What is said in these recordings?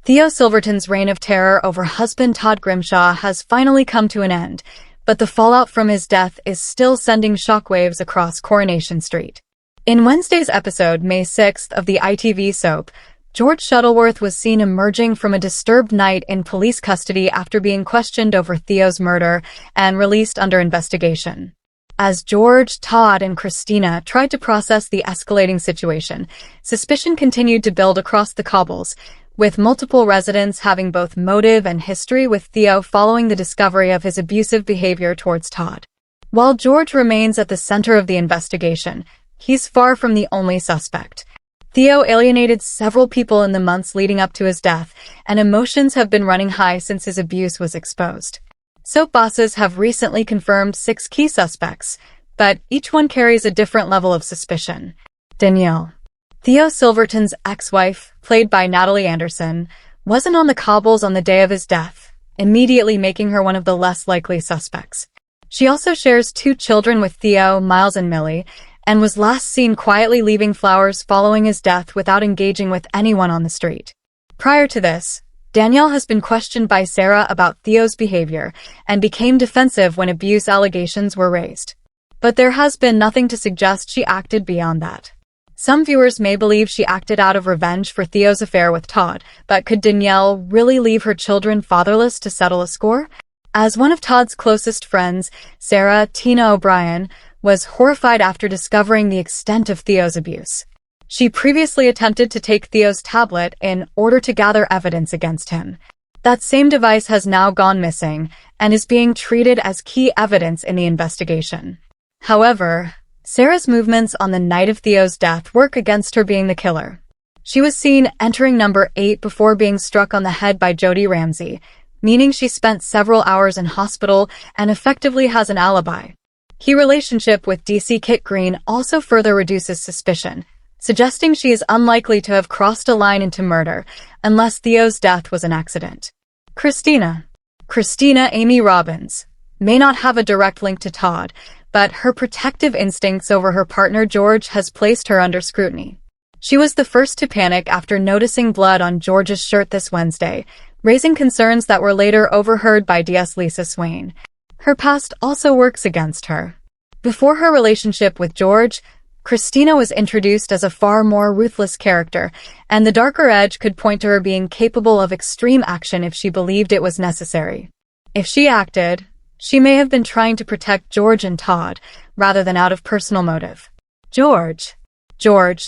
Theo Silverton's reign of terror over husband Todd Grimshaw has finally come to an end, but the fallout from his death is still sending shockwaves across Coronation Street. In Wednesday's episode, May 6th, of the ITV soap, George Shuttleworth was seen emerging from a disturbed night in police custody after being questioned over Theo's murder and released under investigation. As George, Todd, and Christina tried to process the escalating situation, suspicion continued to build across the cobbles, with multiple residents having both motive and history with Theo following the discovery of his abusive behavior towards Todd. While George remains at the center of the investigation, he's far from the only suspect. Theo alienated several people in the months leading up to his death, and emotions have been running high since his abuse was exposed. Soap bosses have recently confirmed 6 key suspects, but each one carries a different level of suspicion. Danielle, Theo Silverton's ex-wife, played by Natalie Anderson, wasn't on the cobbles on the day of his death, immediately making her one of the less likely suspects. She also shares 2 children with Theo, Miles and Millie, and was last seen quietly leaving flowers following his death without engaging with anyone on the street. Prior to this, Danielle has been questioned by Sarah about Theo's behavior and became defensive when abuse allegations were raised. But there has been nothing to suggest she acted beyond that. Some viewers may believe she acted out of revenge for Theo's affair with Todd, but could Danielle really leave her children fatherless to settle a score? As one of Todd's closest friends, Sarah Tina O'Brien, was horrified after discovering the extent of Theo's abuse. She previously attempted to take Theo's tablet in order to gather evidence against him. That same device has now gone missing and is being treated as key evidence in the investigation. However, Sarah's movements on the night of Theo's death work against her being the killer. She was seen entering number 8 before being struck on the head by Jody Ramsey, meaning she spent several hours in hospital and effectively has an alibi. Key relationship with DC Kit Green also further reduces suspicion, suggesting she is unlikely to have crossed a line into murder unless Theo's death was an accident. Christina Amy Robbins may not have a direct link to Todd, but her protective instincts over her partner George has placed her under scrutiny. She was the first to panic after noticing blood on George's shirt this Wednesday, raising concerns that were later overheard by DS Lisa Swain. Her past also works against her. Before her relationship with George, Christina was introduced as a far more ruthless character, and the darker edge could point to her being capable of extreme action if she believed it was necessary. If she acted, she may have been trying to protect George and Todd, rather than out of personal motive. George,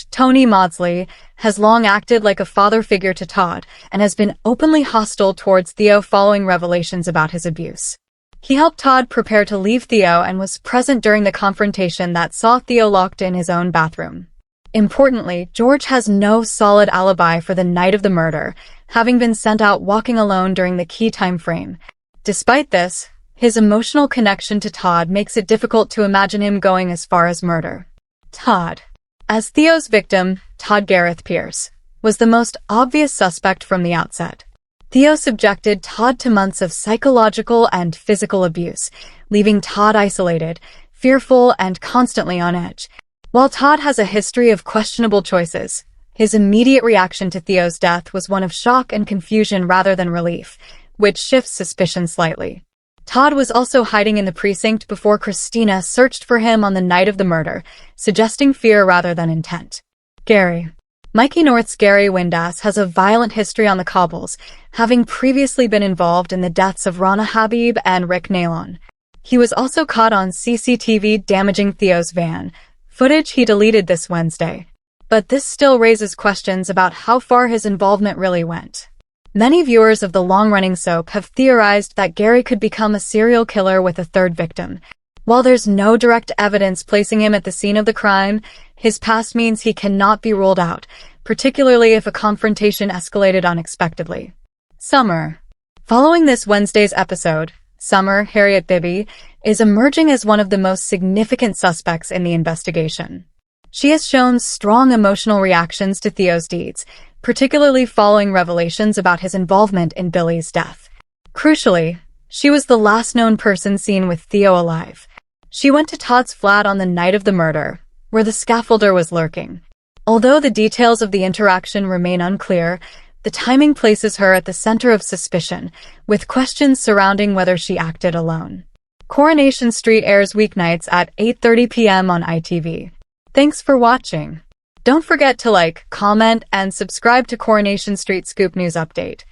Tony Maudsley, has long acted like a father figure to Todd and has been openly hostile towards Theo following revelations about his abuse. He helped Todd prepare to leave Theo and was present during the confrontation that saw Theo locked in his own bathroom. Importantly, George has no solid alibi for the night of the murder, having been sent out walking alone during the key time frame. Despite this, his emotional connection to Todd makes it difficult to imagine him going as far as murder. Todd. As Theo's victim, Todd Gareth Pierce was the most obvious suspect from the outset. Theo subjected Todd to months of psychological and physical abuse, leaving Todd isolated, fearful, and constantly on edge. While Todd has a history of questionable choices, his immediate reaction to Theo's death was one of shock and confusion rather than relief, which shifts suspicion slightly. Todd was also hiding in the precinct before Christina searched for him on the night of the murder, suggesting fear rather than intent. Gary. Mikey North's Gary Windass has a violent history on the cobbles, having previously been involved in the deaths of Rana Habib and Rick Nalon. He was also caught on CCTV damaging Theo's van, footage he deleted this Wednesday. But this still raises questions about how far his involvement really went. Many viewers of the long-running soap have theorized that Gary could become a serial killer with a third victim. While there's no direct evidence placing him at the scene of the crime, his past means he cannot be ruled out, particularly if a confrontation escalated unexpectedly. Summer. Following this Wednesday's episode, Summer, Harriet Bibby, is emerging as one of the most significant suspects in the investigation. She has shown strong emotional reactions to Theo's deeds, particularly following revelations about his involvement in Billy's death. Crucially, she was the last known person seen with Theo alive. She went to Todd's flat on the night of the murder, where the scaffolder was lurking. Although the details of the interaction remain unclear, The timing places her at the center of suspicion, with questions surrounding whether she acted alone. Coronation Street airs weeknights at 8:30 p.m. on ITV. Thanks for watching. Don't forget to like, comment, and subscribe to Coronation Street Scoop News Update.